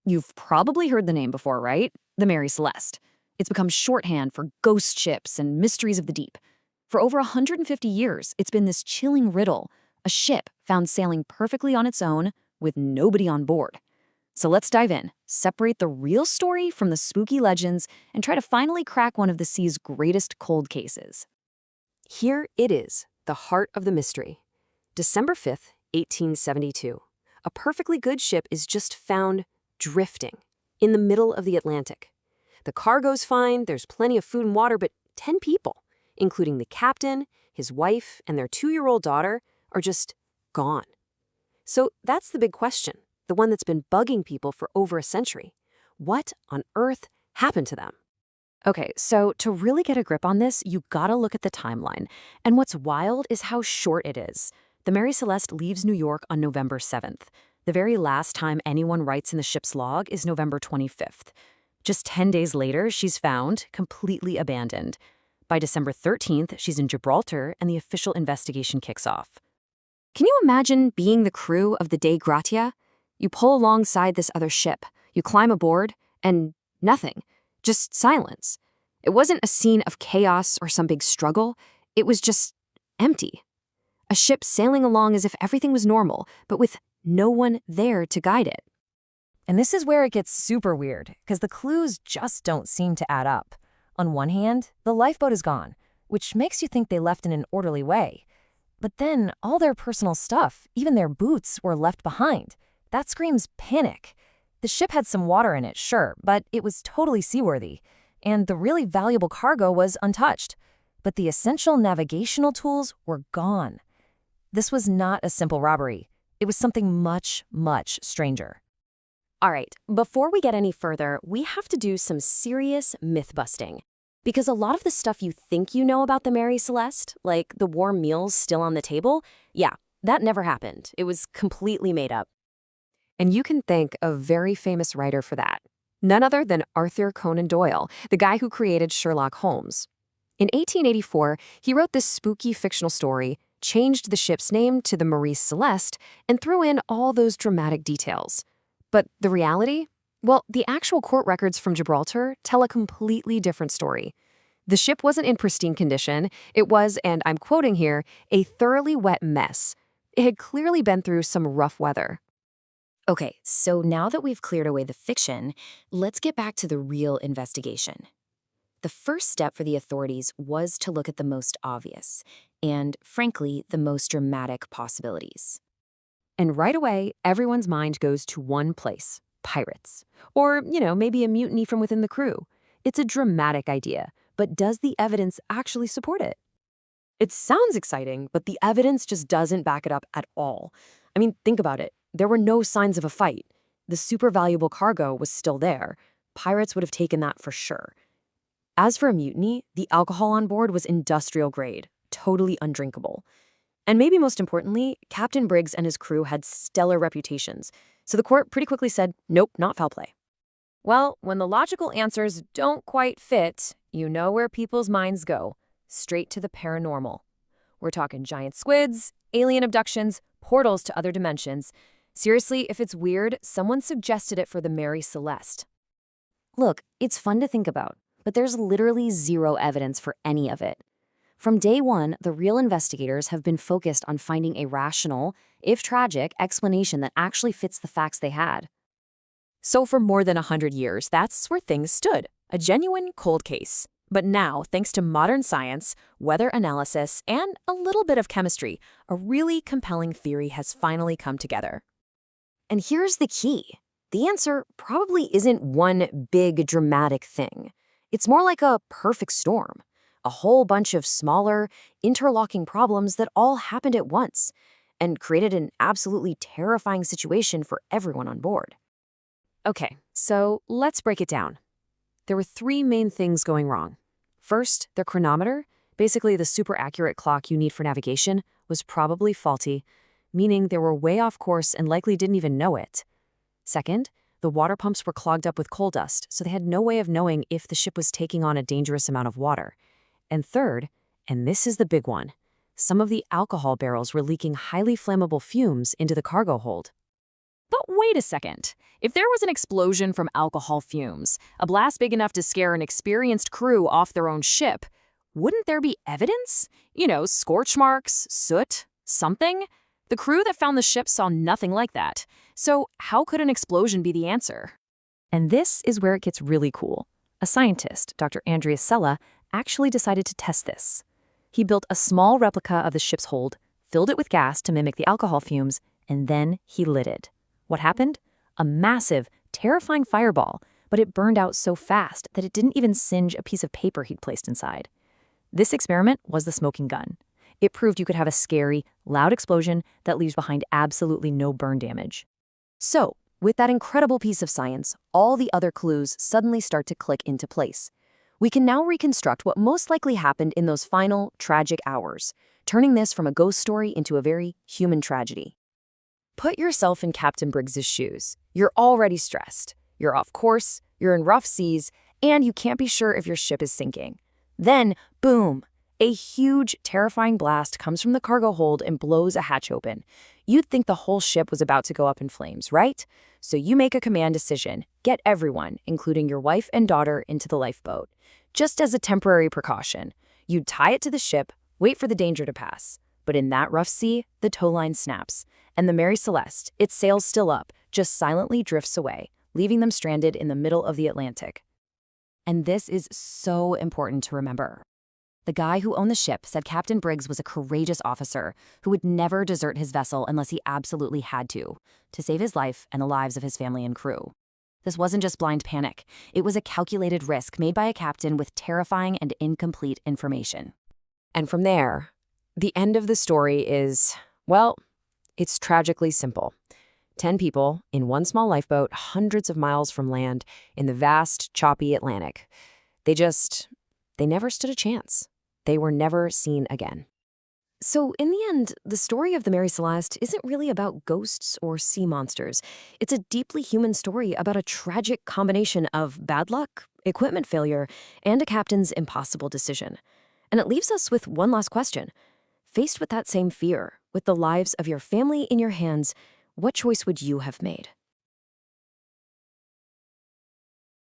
You've probably heard the name before, right? The Mary Celeste. It's become shorthand for ghost ships and mysteries of the deep. For over 150 years, it's been this chilling riddle, a ship found sailing perfectly on its own with nobody on board. So let's dive in, separate the real story from the spooky legends, and try to finally crack one of the sea's greatest cold cases. Here it is, the heart of the mystery. December 5th, 1872. A perfectly good ship is just found drifting in the middle of the Atlantic. The cargo's fine, there's plenty of food and water, but 10 people, including the captain, his wife, and their 2-year-old daughter, are just gone. So that's the big question, the one that's been bugging people for over a century. What on earth happened to them? Okay, so to really get a grip on this, you gotta look at the timeline. And what's wild is how short it is. The Mary Celeste leaves New York on November 7th. The very last time anyone writes in the ship's log is November 25th. Just 10 days later, she's found, completely abandoned. By December 13th, she's in Gibraltar, and the official investigation kicks off. Can you imagine being the crew of the Dei Gratia? You pull alongside this other ship, you climb aboard, and nothing. Just silence. It wasn't a scene of chaos or some big struggle. It was just empty. A ship sailing along as if everything was normal, but with no one there to guide it. And this is where it gets super weird, because the clues just don't seem to add up. On one hand, the lifeboat is gone, which makes you think they left in an orderly way. But then all their personal stuff, even their boots, were left behind. That screams panic. The ship had some water in it, sure, but it was totally seaworthy. And the really valuable cargo was untouched. But the essential navigational tools were gone. This was not a simple robbery. It was something much, much stranger. All right, before we get any further, we have to do some serious myth-busting. Because a lot of the stuff you think you know about the Mary Celeste, like the warm meals still on the table, yeah, that never happened. It was completely made up. And you can thank a very famous writer for that. None other than Arthur Conan Doyle, the guy who created Sherlock Holmes. In 1884, he wrote this spooky fictional story, changed the ship's name to the Marie Celeste, and threw in all those dramatic details. But the reality? Well, the actual court records from Gibraltar tell a completely different story. The ship wasn't in pristine condition. It was, and I'm quoting here, a thoroughly wet mess. It had clearly been through some rough weather. Okay, so now that we've cleared away the fiction, let's get back to the real investigation. The first step for the authorities was to look at the most obvious and, frankly, the most dramatic possibilities. And right away, everyone's mind goes to one place, pirates. Or, maybe a mutiny from within the crew. It's a dramatic idea, but does the evidence actually support it? It sounds exciting, but the evidence just doesn't back it up at all. I mean, think about it. There were no signs of a fight. The super valuable cargo was still there. Pirates would have taken that for sure. As for a mutiny, the alcohol on board was industrial grade, totally undrinkable. And maybe most importantly, Captain Briggs and his crew had stellar reputations, so the court pretty quickly said, nope, not foul play. Well, when the logical answers don't quite fit, you know where people's minds go, straight to the paranormal. We're talking giant squids, alien abductions, portals to other dimensions. Seriously, if it's weird, someone suggested it for the Mary Celeste. Look, it's fun to think about, but there's literally zero evidence for any of it. From day one, the real investigators have been focused on finding a rational, if tragic, explanation that actually fits the facts they had. So for more than 100 years, that's where things stood, a genuine cold case. But now, thanks to modern science, weather analysis, and a little bit of chemistry, a really compelling theory has finally come together. And here's the key. The answer probably isn't one big dramatic thing. It's more like a perfect storm. A whole bunch of smaller, interlocking problems that all happened at once and created an absolutely terrifying situation for everyone on board. Okay, so let's break it down. There were 3 main things going wrong. First, the chronometer, basically the super accurate clock you need for navigation, was probably faulty, meaning they were way off course and likely didn't even know it. Second, the water pumps were clogged up with coal dust, so they had no way of knowing if the ship was taking on a dangerous amount of water. And third, and this is the big one, some of the alcohol barrels were leaking highly flammable fumes into the cargo hold. But wait a second. If there was an explosion from alcohol fumes, a blast big enough to scare an experienced crew off their own ship, wouldn't there be evidence? Scorch marks, soot, something? The crew that found the ship saw nothing like that. So how could an explosion be the answer? And this is where it gets really cool. A scientist, Dr. Andreas Sella, actually decided to test this. He built a small replica of the ship's hold, filled it with gas to mimic the alcohol fumes, and then he lit it. What happened? A massive, terrifying fireball, but it burned out so fast that it didn't even singe a piece of paper he'd placed inside. This experiment was the smoking gun. It proved you could have a scary, loud explosion that leaves behind absolutely no burn damage. So, with that incredible piece of science, all the other clues suddenly start to click into place. We can now reconstruct what most likely happened in those final, tragic hours, turning this from a ghost story into a very human tragedy. Put yourself in Captain Briggs's shoes. You're already stressed. You're off course, you're in rough seas, and you can't be sure if your ship is sinking. Then, boom! A huge, terrifying blast comes from the cargo hold and blows a hatch open. You'd think the whole ship was about to go up in flames, right? So you make a command decision. Get everyone, including your wife and daughter, into the lifeboat. Just as a temporary precaution. You'd tie it to the ship, wait for the danger to pass. But in that rough sea, the tow line snaps, and the Mary Celeste, its sails still up, just silently drifts away, leaving them stranded in the middle of the Atlantic. And this is so important to remember. The guy who owned the ship said Captain Briggs was a courageous officer who would never desert his vessel unless he absolutely had to save his life and the lives of his family and crew. This wasn't just blind panic. It was a calculated risk made by a captain with terrifying and incomplete information. And from there, the end of the story is, well, it's tragically simple. 10 people in one small lifeboat hundreds of miles from land in the vast, choppy Atlantic. They never stood a chance. They were never seen again. So in the end, the story of the Mary Celeste isn't really about ghosts or sea monsters. It's a deeply human story about a tragic combination of bad luck, equipment failure, and a captain's impossible decision. And it leaves us with one last question. Faced with that same fear, with the lives of your family in your hands, what choice would you have made?